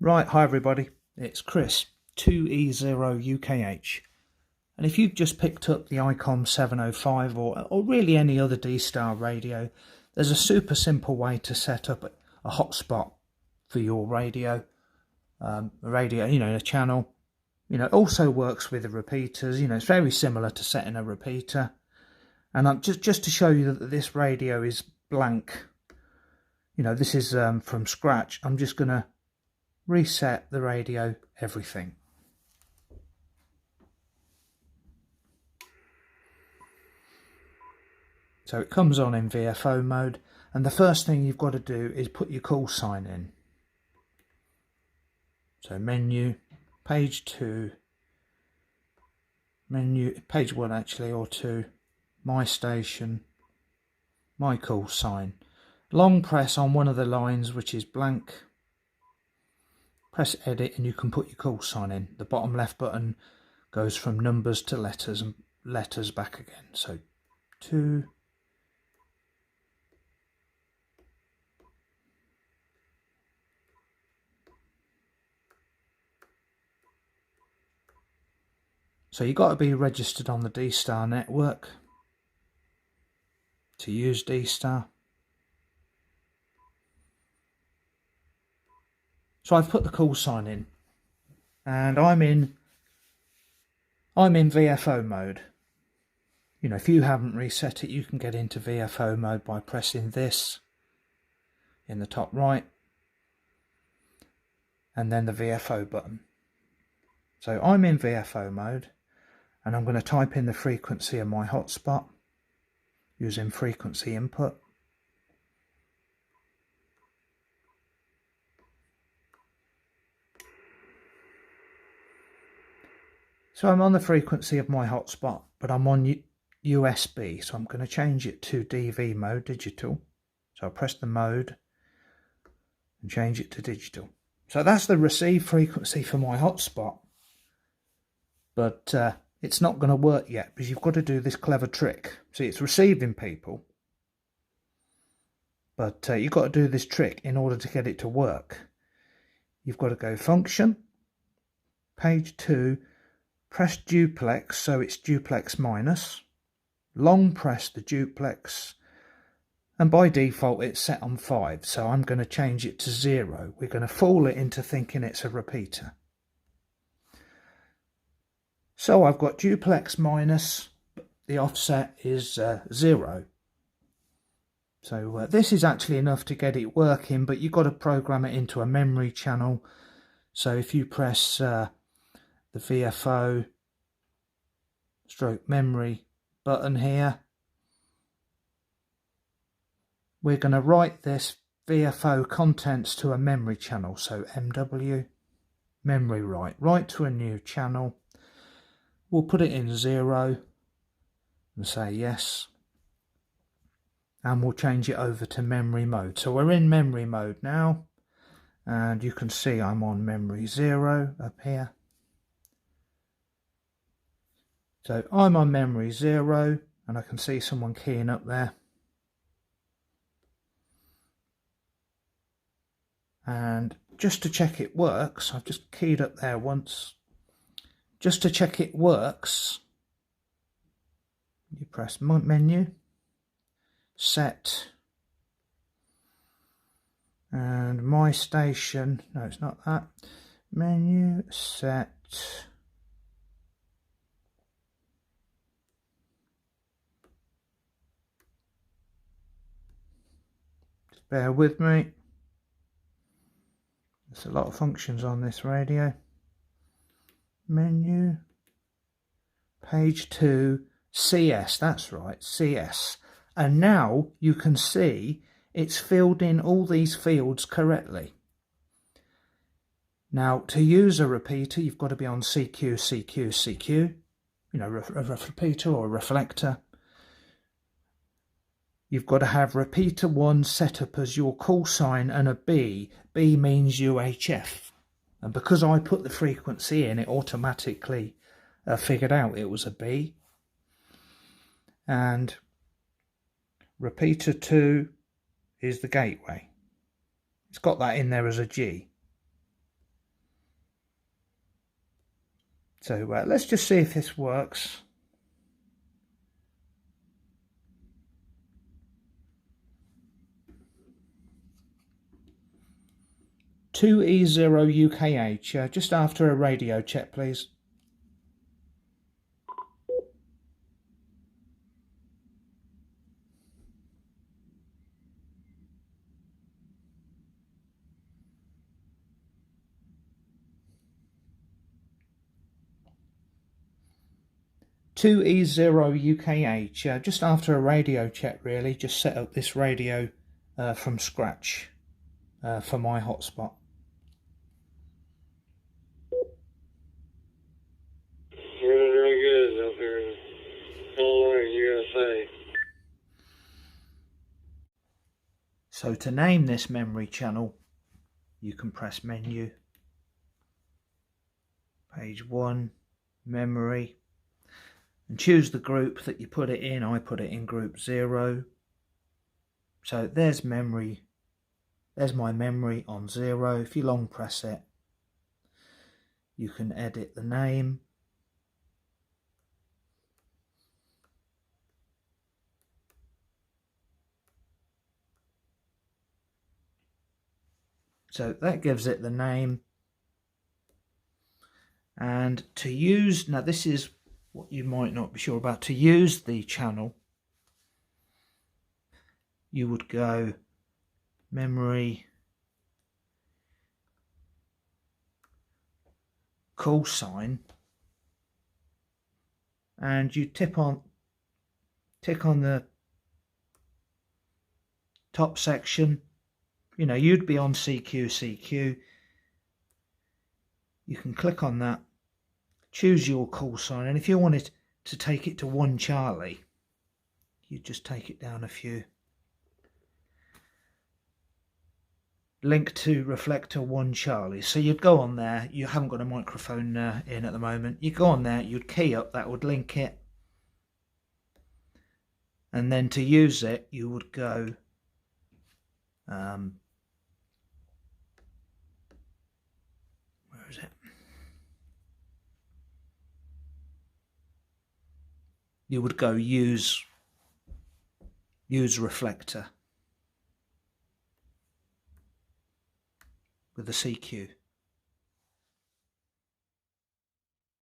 Right, hi everybody, it's Chris, 2E0UKH, and if you've just picked up the Icom 705 or really any other DStar radio, there's a super simple way to set up a hotspot for your radio, a channel. It also works with the repeaters. It's very similar to setting a repeater. And just to show you that this radio is blank, this is from scratch, I'm just going to reset the radio everything. So it comes on in VFO mode, and the first thing you've got to do is put your call sign in. So menu, page 2, page 1 actually, or 2, my station, my call sign. Long press on one of the lines which is blank. Press edit and you can put your call sign in. The bottom left button goes from numbers to letters and letters back again. So 2. So you've got to be registered on the DStar network to use DStar. So I've put the call sign in, and I'm in VFO mode. If you haven't reset it, you can get into VFO mode by pressing this in the top right, and then the VFO button. So I'm in VFO mode, and I'm going to type in the frequency of my hotspot using frequency input. So I'm on the frequency of my hotspot, but I'm on USB, so I'm going to change it to DV mode, digital. So I'll press the mode and change it to digital. So that's the receive frequency for my hotspot, but it's not going to work yet because you've got to do this clever trick. See, it's receiving people, but you've got to do this trick in order to get it to work. You've got to go function, page 2, press duplex, so it's duplex minus, long press the duplex, and by default it's set on 5, so I'm going to change it to 0. We're going to fool it into thinking it's a repeater. So I've got duplex minus, the offset is 0. So this is actually enough to get it working, but you've got to program it into a memory channel. So if you press the VFO stroke memory button here, we're going to write this VFO contents to a memory channel. So MW, memory write to a new channel. We'll put it in 0 and say yes. And we'll change it over to memory mode. So we're in memory mode now. And you can see I'm on memory 0 up here. So I'm on memory 0 and I can see someone keying up there. And just to check it works, I've just keyed up there once. Just to check it works, you press menu, set, and my station, no it's not that, menu, set, just bear with me, there's a lot of functions on this radio. Menu, page 2, CS, that's right, CS. And now you can see it's filled in all these fields correctly. Now to use a repeater, you've got to be on CQ, CQ, CQ, a repeater or a reflector. You've got to have repeater 1 set up as your call sign and a B. B means UHF. And because I put the frequency in, it automatically figured out it was a B. And repeater 2 is the gateway. It's got that in there as a G. So let's just see if this works. (2E0 UKH), just after a radio check, please. (2E0 UKH), just after a radio check really. Just set up this radio from scratch for my hotspot. Really good up here in Illinois, USA. So to name this memory channel, you can press menu, page 1, memory, and choose the group that you put it in. I put it in group 0. So there's memory. There's my memory on 0. If you long press it, you can edit the name. So that gives it the name. And to use, now this is what you might not be sure about, to use the channel, you would go memory, call sign, and you tick on the top section. You know, you'd be on CQ. You can click on that, choose your call sign, and if you wanted to take it to 1 Charlie, you just take it down a few. Link to reflector 1 Charlie. So you'd go on there. You haven't got a microphone in at the moment. You go on there, you'd key up, that would link it. And then to use it, you would go where is it? You would go use reflector with the CQ.